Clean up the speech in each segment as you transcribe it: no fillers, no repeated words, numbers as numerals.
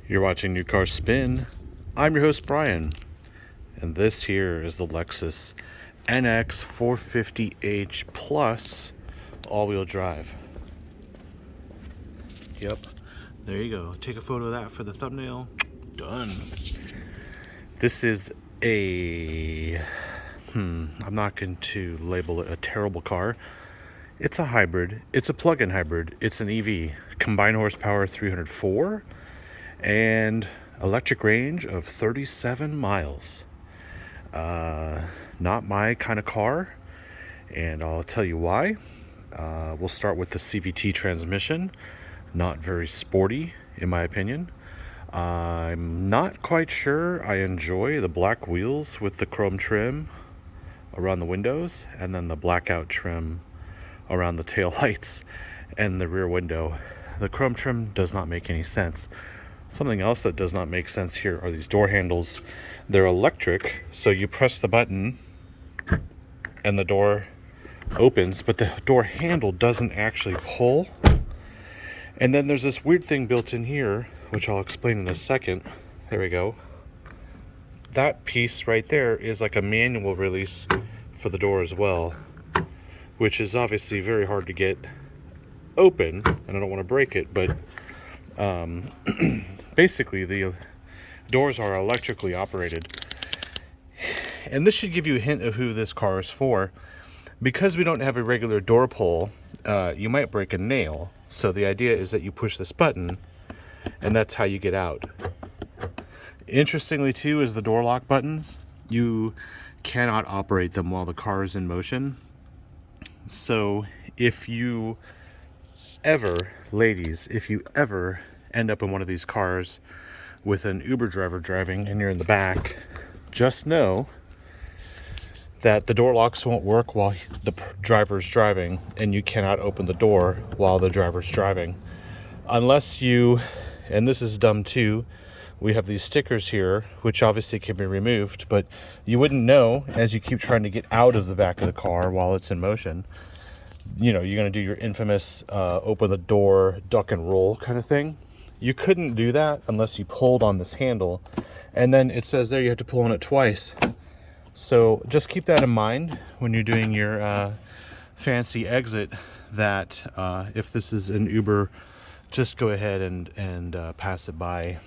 You're watching New Car Spin. I'm your host Brian, and this here is the Lexus NX450h Plus all-wheel drive. Yep, there you go. Take a photo of that for the thumbnail. Done. This is I'm not going to label it a terrible car. It's a hybrid. It's a plug-in hybrid. It's an EV. Combined horsepower 304 and electric range of 37 miles. Not my kind of car, and I'll tell you why. We'll start with the CVT transmission. Not very sporty, in my opinion. I'm not quite sure I enjoy the black wheels with the chrome trim around the windows, and then the blackout trim around the tail lights and the rear window. The chrome trim does not make any sense. Something else that does not make sense here are these door handles. They're electric, so you press the button and the door opens, but the door handle doesn't actually pull. And then there's this weird thing built in here, which I'll explain in a second. There we go. That piece right there is like a manual release for the door as well, which is obviously very hard to get open, and I don't want to break it, but basically the doors are electrically operated. And this should give you a hint of who this car is for. Because we don't have a regular door pull, you might break a nail. So the idea is that you push this button, and that's how you get out. Interestingly too is the door lock buttons. You cannot operate them while the car is in motion. So if you ever, ladies, if you ever end up in one of these cars with an Uber driver driving and you're in the back, just know that the door locks won't work while the driver's driving, and you cannot open the door while the driver's driving. Unless you, and this is dumb too, we have these stickers here, which obviously can be removed, but you wouldn't know as you keep trying to get out of the back of the car while it's in motion. You know, you're going to do your infamous open the door, duck and roll kind of thing. You couldn't do that unless you pulled on this handle, and then it says there you have to pull on it twice. So just keep that in mind when you're doing your fancy exit, that if this is an Uber, just go ahead and pass it by.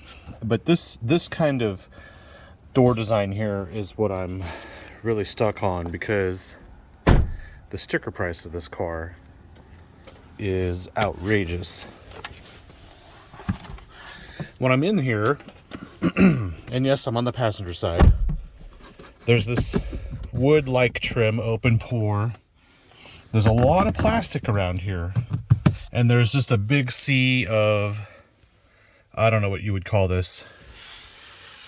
But this kind of door design here is what I'm really stuck on, because the sticker price of this car is outrageous. When I'm in here, and yes, I'm on the passenger side, there's this wood-like trim, open pour. There's a lot of plastic around here, and there's just a big sea of, I don't know what you would call this.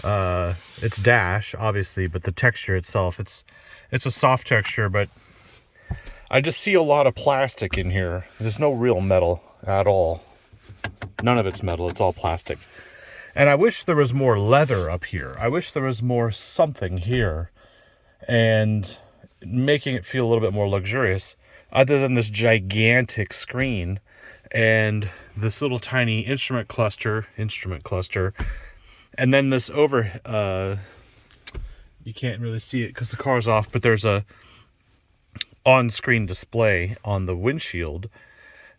It's dash, obviously, but the texture itself, it's a soft texture, but I just see a lot of plastic in here. There's no real metal at all. None of it's metal, it's all plastic. And I wish there was more leather up here. I wish there was more something here, and making it feel a little bit more luxurious, other than this gigantic screen and this little tiny instrument cluster, and then this over, you can't really see it because the car's off, but there's a on-screen display on the windshield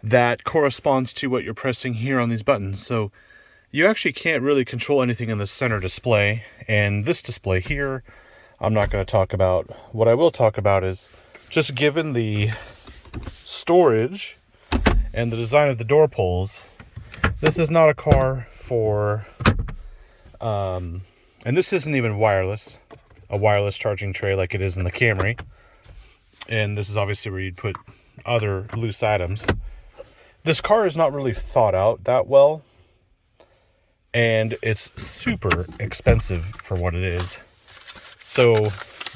that corresponds to what you're pressing here on these buttons. So you actually can't really control anything in the center display. And this display here, I'm not going to talk about. What I will talk about is, just given the storage and the design of the door pulls, this is not a car for, and this isn't even wireless, a wireless charging tray like it is in the Camry. And this is obviously where you'd put other loose items. This car is not really thought out that well, and it's super expensive for what it is. So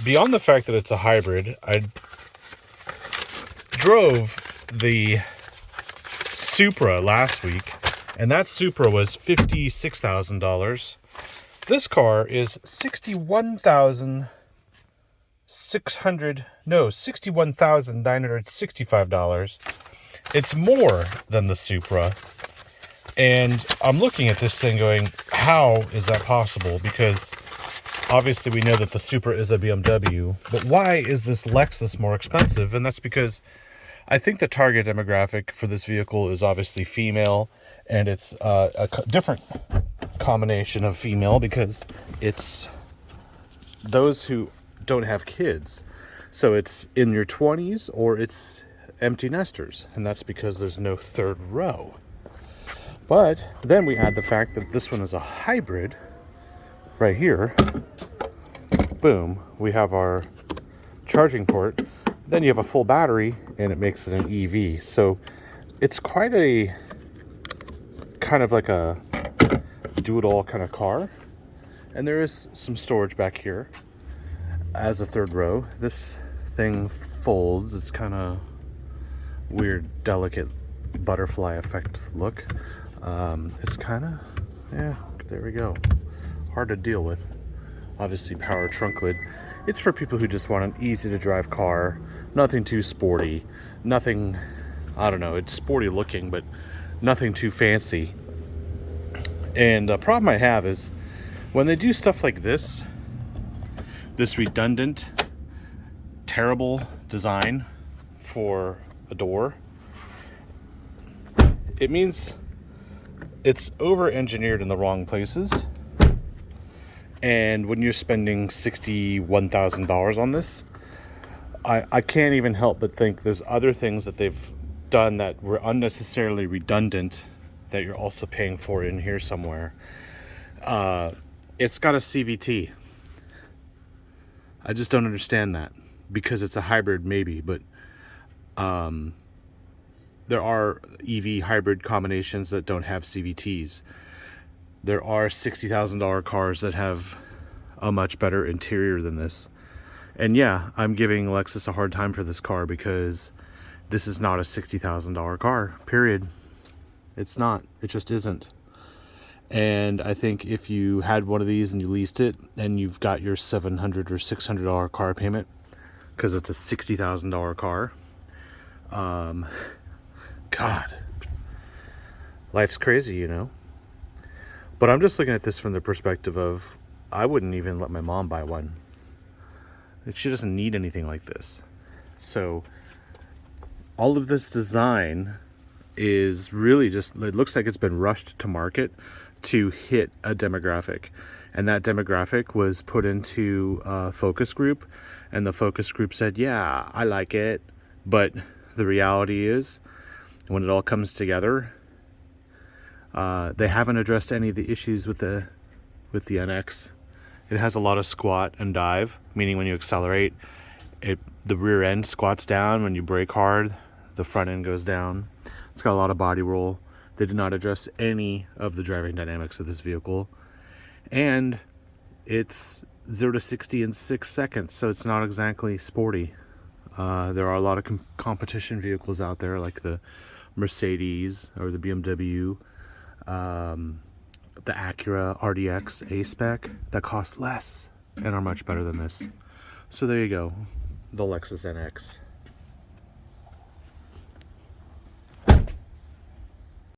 beyond the fact that it's a hybrid, I drove the Supra last week, and that Supra was $56,000. This car is $61,965. It's more than the Supra. And I'm looking at this thing going, how is that possible? Because obviously we know that the Supra is a BMW, but why is this Lexus more expensive? And that's because I think the target demographic for this vehicle is obviously female, and it's a different combination of female because it's those who don't have kids. So it's in your 20s or it's empty nesters, and that's because there's no third row. But then we add the fact that this one is a hybrid right here. Boom, we have our charging port. Then you have a full battery and it makes it an EV. So it's quite a kind of like a do-it-all kind of car. And there is some storage back here as a third row. This thing folds. It's kind of weird, delicate butterfly effect look. It's kind of, yeah, there we go. Hard to deal with. Obviously power trunk lid. It's for people who just want an easy to drive car. Nothing too sporty. Nothing, I don't know, it's sporty looking, but nothing too fancy. And the problem I have is when they do stuff like this redundant, terrible design for a door, it means it's over-engineered in the wrong places. And when you're spending $61,000 on this, I can't even help but think there's other things that they've done that were unnecessarily redundant that you're also paying for in here somewhere. It's got a CVT. I just don't understand that, because it's a hybrid maybe, but there are EV hybrid combinations that don't have CVTs. There are $60,000 cars that have a much better interior than this. And yeah, I'm giving Lexus a hard time for this car because this is not a $60,000 car, period. It's not. It just isn't. And I think if you had one of these and you leased it and you've got your $700 or $600 car payment because it's a $60,000 car, God, life's crazy, you know? But I'm just looking at this from the perspective of, I wouldn't even let my mom buy one. She doesn't need anything like this. So all of this design is really just, it looks like it's been rushed to market to hit a demographic. And that demographic was put into a focus group, and the focus group said, yeah, I like it. But the reality is, when it all comes together, they haven't addressed any of the issues with the NX. It has a lot of squat and dive, meaning when you accelerate, the rear end squats down. When you brake hard, the front end goes down. It's got a lot of body roll. They did not address any of the driving dynamics of this vehicle. And it's 0 to 60 in 6 seconds, so it's not exactly sporty. There are a lot of competition vehicles out there, like the Mercedes or the BMW, the Acura RDX A-Spec, that cost less and are much better than this. So there you go, the Lexus NX.